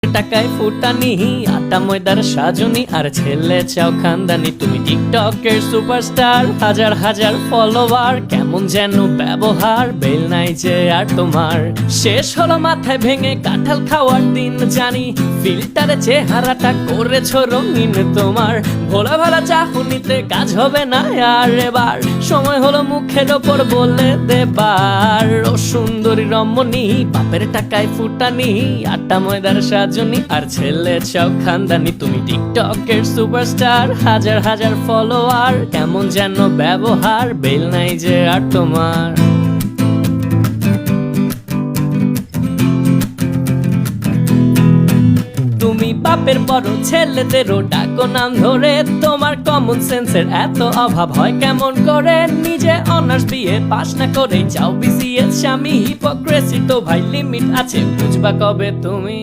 টাকায় ফুটানি, আটা ময়দার সাজনি, আর ছেলে চাও খানদানি। তুমি টিকটকের সুপারস্টার, হাজার হাজার ফলোয়ার, কেমন যেন ব্যবহার, বেল নাই যে আর তোমার। শেষ হলো মাথায় ভেঙে কাঁঠাল খাওয়ার দিন জানি, ফিল্টারে চেহারাটা করেছো রঙিন তোমার। ভোলা ভালা চাহনিতে কাজ হবে না আর এবার, সময় হলো মুখের ওপর বলে দেবার। ও সুন্দরী রমণী, বাপের টাকায় ফুটানি, আটা ময়দার সাজনি, আর ছেলে চাও খানদানি। তুমি টিকটকের সুপারস্টার, হাজার হাজার ফলোয়ার, কেমন যেন ব্যবহার, বেল নাই যে আর তোমার। তুমি বাপের বড় ছেলেদেরও ডাকো নাম ধরে, তোমার কমন সেন্সের এত অভাব হয় কেমন করে? নিজে অনার্স বিয়ে পাস না করে চাও বিসিএস স্বামী, হিপোক্রেসি তো ভাই লিমিট আছে, বুঝবা কবে তুমি?